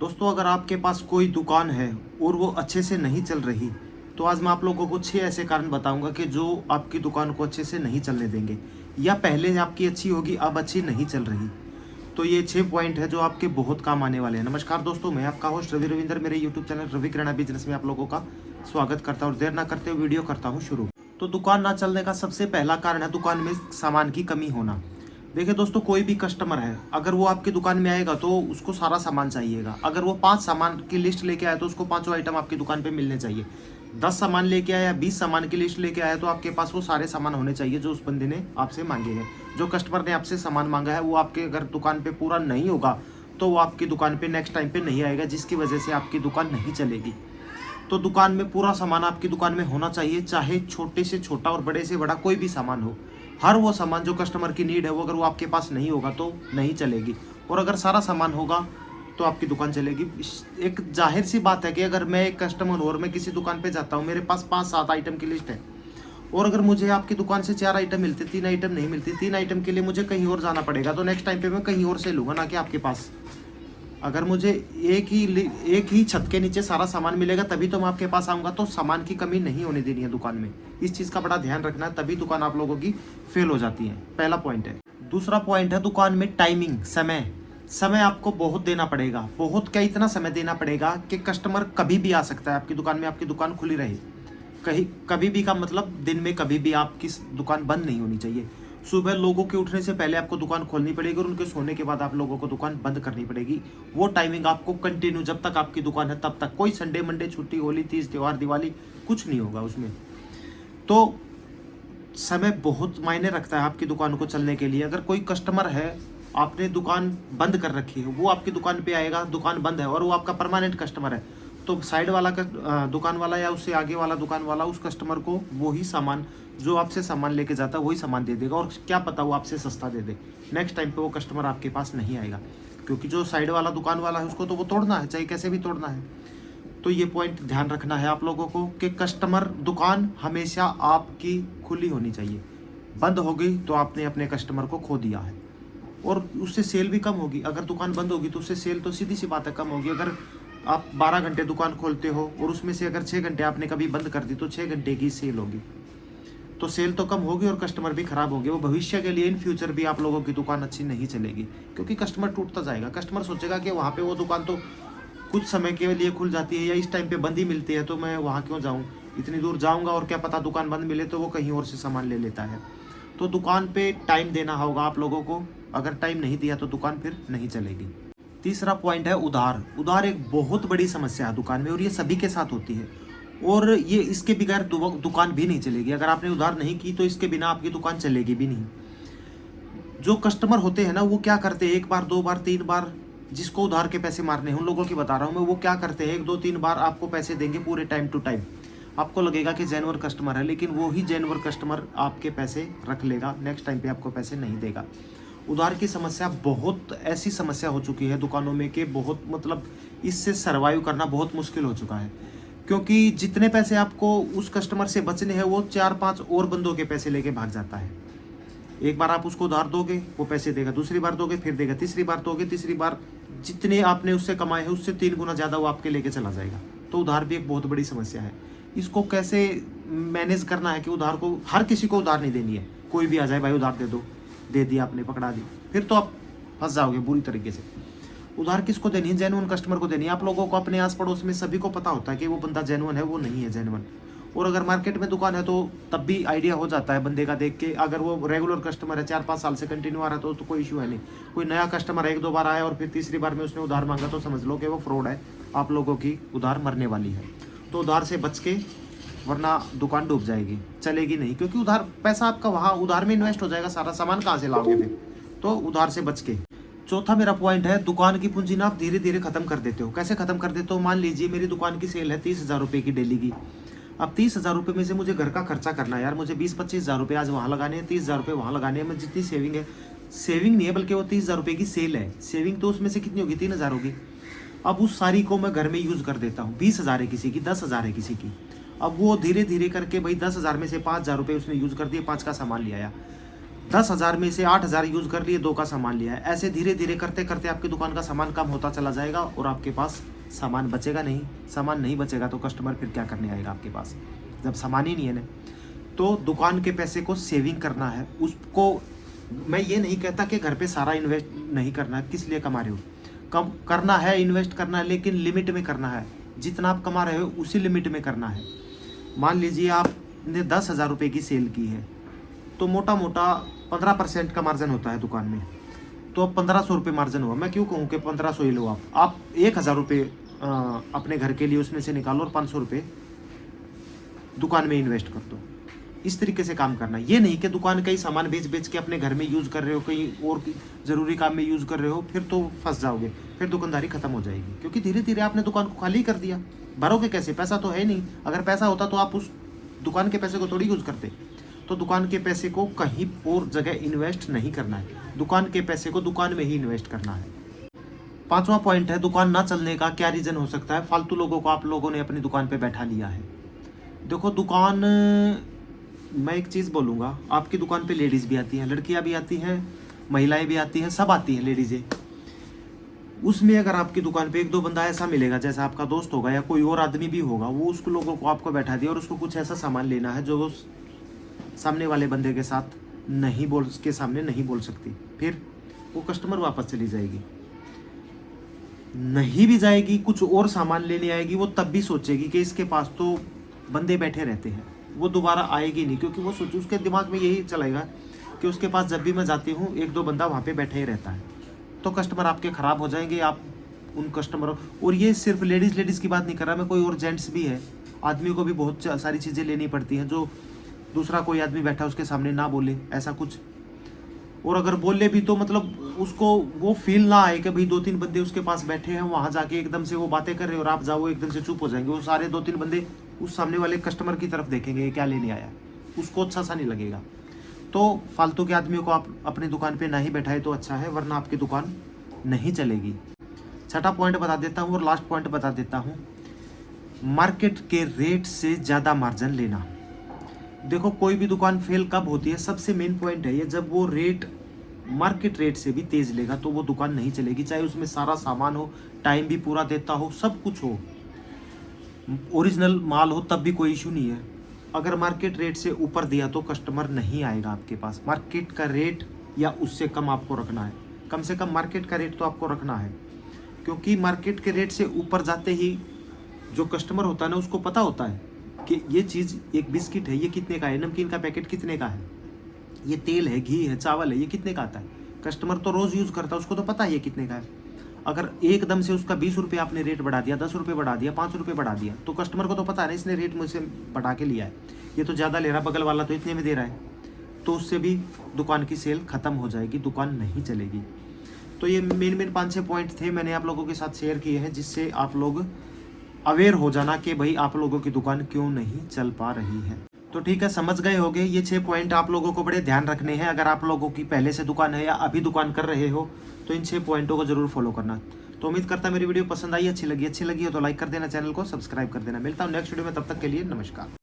दोस्तों, अगर आपके पास कोई दुकान है और वो अच्छे से नहीं चल रही, तो आज मैं आप लोगों को 6 ऐसे कारण बताऊंगा कि जो आपकी दुकान को अच्छे से नहीं चलने देंगे, या पहले आपकी अच्छी होगी अब अच्छी नहीं चल रही। तो ये 6 पॉइंट है जो आपके बहुत काम आने वाले हैं। नमस्कार दोस्तों, मैं आपका होस्ट रवि रविंदर, मेरे यूट्यूब चैनल रवि किराना बिजनेस में आप लोगों का स्वागत करता हूँ और देर ना करते हुए वीडियो करता हूँ शुरू। तो दुकान ना चलने का सबसे पहला कारण है दुकान में सामान की कमी होना। देखिए दोस्तों, कोई भी कस्टमर है, अगर वो आपकी दुकान में आएगा तो उसको सारा सामान चाहिएगा। अगर वो 5 सामान की लिस्ट लेके आया तो उसको 5 आइटम आपकी दुकान पे मिलने चाहिए। 10 सामान लेके आया, 20 सामान की लिस्ट लेके आया तो आपके पास वो सारे सामान होने चाहिए जो उस बंदे ने आपसे मांगे हैं। जो कस्टमर ने आपसे सामान मांगा है वो आपके अगर दुकान पे पूरा नहीं होगा तो वो आपकी दुकान पे नेक्स्ट टाइम पे नहीं आएगा, जिसकी वजह से आपकी दुकान नहीं चलेगी। तो दुकान में पूरा सामान आपकी दुकान में होना चाहिए, चाहे छोटे से छोटा और बड़े से बड़ा कोई भी सामान हो। हर वो सामान जो कस्टमर की नीड है वो अगर वो आपके पास नहीं होगा तो नहीं चलेगी, और अगर सारा सामान होगा तो आपकी दुकान चलेगी। एक जाहिर सी बात है कि अगर मैं एक कस्टमर हूँ और मैं किसी दुकान पे जाता हूँ, मेरे पास 5-7 आइटम की लिस्ट है, और अगर मुझे आपकी दुकान से 4 आइटम मिलते, 3 आइटम नहीं मिलती, 3 आइटम के लिए मुझे कहीं और जाना पड़ेगा, तो नेक्स्ट टाइम पे मैं कहीं और से लूँगा, ना कि आपके पास। अगर मुझे एक ही छत के नीचे सारा सामान मिलेगा तभी तो मैं आपके पास आऊँगा, तो सामान की कमी नहीं होने देनी है दुकान में। इस चीज़ का बड़ा ध्यान रखना है, तभी दुकान आप लोगों की फेल हो जाती है। पहला पॉइंट है। दूसरा पॉइंट है दुकान में टाइमिंग, समय। समय आपको बहुत देना पड़ेगा, बहुत क्या, इतना समय देना पड़ेगा कि कस्टमर कभी भी आ सकता है आपकी दुकान में, आपकी दुकान खुली रहे। कहीं कभी भी का मतलब दिन में कभी भी आपकी दुकान बंद नहीं होनी चाहिए। सुबह लोगों के उठने से पहले आपको दुकान खोलनी पड़ेगी और उनके सोने के बाद आप लोगों को दुकान बंद करनी पड़ेगी। वो टाइमिंग आपको कंटिन्यू, जब तक आपकी दुकान है तब तक। कोई संडे मंडे छुट्टी, होली, तीज त्योहार, दिवाली कुछ नहीं होगा उसमें। तो समय बहुत मायने रखता है आपकी दुकान को चलने के लिए। अगर कोई कस्टमर है, आपने दुकान बंद कर रखी है, वो आपकी दुकान पे आएगा, दुकान बंद है और वो आपका परमानेंट कस्टमर है, तो साइड वाला दुकान वाला या उससे आगे वाला दुकान वाला उस कस्टमर को वही सामान, जो आपसे सामान लेके जाता है वही सामान दे देगा, और क्या पता वो आपसे सस्ता दे दे। नेक्स्ट टाइम पे वो कस्टमर आपके पास नहीं आएगा, क्योंकि जो साइड वाला दुकान वाला है उसको तो वो तोड़ना है, चाहे कैसे भी तोड़ना है। तो ये पॉइंट ध्यान रखना है आप लोगों को कि कस्टमर, दुकान हमेशा आपकी खुली होनी चाहिए। बंद हो गई तो आपने अपने कस्टमर को खो दिया है, और उससे सेल भी कम होगी। अगर दुकान बंद होगी तो उससे सेल तो सीधी सी बात है कम होगी। अगर आप 12 घंटे दुकान खोलते हो और उसमें से अगर 6 घंटे आपने कभी बंद कर दी तो 6 घंटे की सेल होगी, तो सेल तो कम होगी और कस्टमर भी खराब होंगे। वो भविष्य के लिए, इन फ्यूचर भी आप लोगों की दुकान अच्छी नहीं चलेगी, क्योंकि कस्टमर टूटता जाएगा। कस्टमर सोचेगा कि वहाँ पे वो दुकान तो कुछ समय के लिए खुल जाती है या इस टाइम पे बंद ही मिलती है, तो मैं वहाँ क्यों जाऊँ, इतनी दूर जाऊँगा और क्या पता दुकान बंद मिले तो वो कहीं और से सामान ले लेता है। तो दुकान पे टाइम देना होगा आप लोगों को। अगर टाइम नहीं दिया तो दुकान फिर नहीं चलेगी। तीसरा पॉइंट है उधार। उधार एक बहुत बड़ी समस्या है दुकान में, और ये सभी के साथ होती है, और ये इसके बगैर दुकान भी नहीं चलेगी। अगर आपने उधार नहीं की तो इसके बिना आपकी दुकान चलेगी भी नहीं। जो कस्टमर होते हैं ना, वो क्या करते हैं, 1 बार 2 बार 3 बार, जिसको उधार के पैसे मारने हैं उन लोगों की बता रहा हूँ मैं, वो क्या करते हैं 1 2 3 बार आपको पैसे देंगे पूरे टाइम टू टाइम। आपको लगेगा कि जेन्युइन कस्टमर है, लेकिन वो ही जेन्युइन कस्टमर आपके पैसे रख लेगा, नेक्स्ट टाइम पे आपको पैसे नहीं देगा। उधार की समस्या बहुत ऐसी समस्या हो चुकी है दुकानों में कि बहुत, मतलब इससे सर्वाइव करना बहुत मुश्किल हो चुका है, क्योंकि जितने पैसे आपको उस कस्टमर से बचने हैं वो 4-5 और बंदों के पैसे लेके भाग जाता है। एक बार आप उसको उधार दोगे वो पैसे देगा, दूसरी बार दोगे फिर देगा, तीसरी बार दोगे, तीसरी बार जितने आपने उससे कमाए हैं उससे 3 गुना ज़्यादा वो आपके लेके चला जाएगा। तो उधार भी एक बहुत बड़ी समस्या है। इसको कैसे मैनेज करना है कि उधार को, हर किसी को उधार नहीं देनी है। कोई भी आ जाए, भाई उधार दे दो, दे दिया आपने, पकड़ा दी, फिर तो आप फंस जाओगे बुरी तरीके से। उधार किसको देनी है? जेन्युइन कस्टमर को देनी है। आप लोगों को अपने आस पड़ोस में सभी को पता होता है कि वो बंदा जेन्युइन है, वो नहीं है जेन्युइन। और अगर मार्केट में दुकान है तो तब भी आइडिया हो जाता है बंदे का देख के। अगर वो रेगुलर कस्टमर है, 4-5 साल से कंटिन्यू आ रहा है तो कोई इशू है नहीं। कोई नया कस्टमर 1-2 बार आया और फिर तीसरी बार में उसने उधार मांगा तो समझ लो कि वो फ्रॉड है, आप लोगों की उधार मरने वाली है। तो उधार से बच के, वरना दुकान डूब जाएगी, चलेगी नहीं, क्योंकि उधार पैसा आपका वहाँ उधार में इन्वेस्ट हो जाएगा, सारा सामान कहाँ से लाओगे फिर। तो उधार से बच के। चौथा मेरा पॉइंट है, दुकान की पूंजी ना आप धीरे धीरे खत्म कर देते हो। कैसे खत्म कर देते हो? मान लीजिए मेरी दुकान की सेल है 30,000 रुपये की डेली की। अब 30,000 रुपये में से मुझे घर का खर्चा करना है यार, मुझे 20-25 हज़ार रुपये आज वहाँ लगाने हैं, 30,000 रुपये वहाँ लगाने हैं। मैं जितनी सेविंग है, सेविंग नहीं है बल्कि वो 30,000 रुपये की सेल है, सेविंग तो उसमें से कितनी होगी, 3,000 होगी। अब उस सारी को मैं घर में यूज़ कर देता हूँ। 20,000 है किसी की, 10,000 है किसी की। अब वो धीरे धीरे करके भाई 10,000 में से 5,000 रुपये उसने यूज़ कर दिए, 5 का सामान ले आया। 10,000 में से 8,000 यूज़ कर लिए, 2 का सामान लिया है। ऐसे धीरे धीरे करते करते आपकी दुकान का सामान कम होता चला जाएगा और आपके पास सामान बचेगा नहीं। सामान नहीं बचेगा तो कस्टमर फिर क्या करने आएगा आपके पास, जब सामान ही नहीं है ना। तो दुकान के पैसे को सेविंग करना है। उसको मैं ये नहीं कहता कि घर पे सारा इन्वेस्ट नहीं करना है, किस लिए कमा रहे हो, कम करना है, इन्वेस्ट करना है, लेकिन लिमिट में करना है। जितना आप कमा रहे हो उसी लिमिट में करना है। मान लीजिए आपने 10,000 रुपये की सेल की है, तो मोटा मोटा 15% का मार्जिन होता है दुकान में, तो अब 1,500 रुपये मार्जिन हुआ। मैं क्यों कहूँ कि 1,500 ही लो आप 1,000 रुपये अपने घर के लिए उसमें से निकालो और 500 रुपये दुकान में इन्वेस्ट कर दो। इस तरीके से काम करना। ये नहीं कि दुकान का ही सामान बेच बेच के अपने घर में यूज़ कर रहे हो, कहीं और ज़रूरी काम में यूज़ कर रहे हो, फिर तो फंस जाओगे, फिर दुकानदारी खत्म हो जाएगी। क्योंकि धीरे धीरे आपने दुकान को खाली कर दिया। भरोगे कैसे, पैसा तो है नहीं। अगर पैसा होता तो आप उस दुकान के पैसे को थोड़ी यूज़ करते। तो दुकान के पैसे को कहीं और जगह इन्वेस्ट नहीं करना है, दुकान के पैसे को दुकान में ही इन्वेस्ट करना है। 5वां पॉइंट है दुकान ना चलने का क्या रीज़न हो सकता है। फालतू लोगों को आप लोगों ने अपनी दुकान पे बैठा लिया है। देखो दुकान, मैं एक चीज़ बोलूँगा, आपकी दुकान पे लेडीज़ भी आती हैं, लड़कियां भी आती हैं, महिलाएं भी आती हैं, सब आती हैं लेडीज़ें। उसमें अगर आपकी दुकान पे 1-2 बंदा ऐसा मिलेगा, जैसा आपका दोस्त होगा या कोई और आदमी भी होगा, वो उसको लोगों को आपको बैठा दिया और उसको कुछ ऐसा सामान लेना है जो वो सामने वाले बंदे के साथ के सामने नहीं बोल सकती, फिर वो कस्टमर वापस चली जाएगी। नहीं भी जाएगी, कुछ और सामान लेने आएगी, वो तब भी सोचेगी कि इसके पास तो बंदे बैठे रहते हैं, वो दोबारा आएगी नहीं। क्योंकि वो सोच, उसके दिमाग में यही चलेगा कि उसके पास जब भी मैं जाती हूँ 1-2 बंदा वहाँ पे बैठा ही रहता है। तो कस्टमर आपके ख़राब हो जाएंगे। आप उन कस्टमरों, और ये सिर्फ लेडीज़ की बात नहीं कर रहा मैं, कोई और जेंट्स भी है, आदमी को भी बहुत सारी चीज़ें लेनी पड़ती हैं जो दूसरा कोई आदमी बैठा उसके सामने ना बोले, ऐसा कुछ। और अगर बोले भी तो मतलब उसको वो फील ना आए कि भाई 2-3 बंदे उसके पास बैठे हैं, वहाँ जाके एकदम से वो बातें कर रहे हैं और आप जाओ एकदम से चुप हो जाएंगे। वो सारे 2-3 बंदे उस सामने वाले कस्टमर की तरफ देखेंगे, ये क्या लेने आया, उसको अच्छा सा नहीं लगेगा। तो फालतू के आदमियों को आप अपनी दुकान पे ना ही बैठाए तो अच्छा है, वरना आपकी दुकान नहीं चलेगी। 6ठा पॉइंट बता देता हूँ और लास्ट पॉइंट बता देता हूँ, मार्केट के रेट से ज़्यादा मार्जिन लेना। देखो कोई भी दुकान फेल कब होती है, सबसे मेन पॉइंट है ये, जब वो रेट मार्केट रेट से भी तेज लेगा तो वो दुकान नहीं चलेगी। चाहे उसमें सारा सामान हो, टाइम भी पूरा देता हो, सब कुछ हो, ओरिजिनल माल हो, तब भी कोई इशू नहीं है। अगर मार्केट रेट से ऊपर दिया तो कस्टमर नहीं आएगा आपके पास। मार्केट का रेट या उससे कम आपको रखना है, कम से कम मार्केट का रेट तो आपको रखना है। क्योंकि मार्केट के रेट से ऊपर जाते ही जो कस्टमर होता है ना, उसको पता होता है कि ये चीज़, एक बिस्किट है, ये कितने का है, नमकीन का पैकेट कितने का है, ये तेल है, घी है, चावल है, ये कितने का आता है। कस्टमर तो रोज़ यूज़ करता है, उसको तो पता है ये कितने का है। अगर एकदम से उसका 20 रुपये आपने रेट बढ़ा दिया, 10 रुपये बढ़ा दिया, 5 रुपये बढ़ा दिया, तो कस्टमर को तो पता है ना इसने रेट मुझसे बढ़ा के लिया है, ये तो ज़्यादा ले रहा, बगल वाला तो इतने में दे रहा है। तो उससे भी दुकान की सेल ख़त्म हो जाएगी, दुकान नहीं चलेगी। तो ये मेन 5-6 पॉइंट थे, मैंने आप लोगों के साथ शेयर किए हैं, जिससे आप लोग अवेयर हो जाना कि भाई आप लोगों की दुकान क्यों नहीं चल पा रही है। तो ठीक है, समझ गए होंगे। ये 6 पॉइंट आप लोगों को बड़े ध्यान रखने हैं। अगर आप लोगों की पहले से दुकान है या अभी दुकान कर रहे हो तो इन 6 पॉइंटों को जरूर फॉलो करना। तो उम्मीद करता मेरी वीडियो पसंद आई, अच्छी लगी हो तो लाइक कर देना, चैनल को सब्सक्राइब कर देना। मिलता हूँ नेक्स्ट वीडियो में, तब तक के लिए नमस्कार।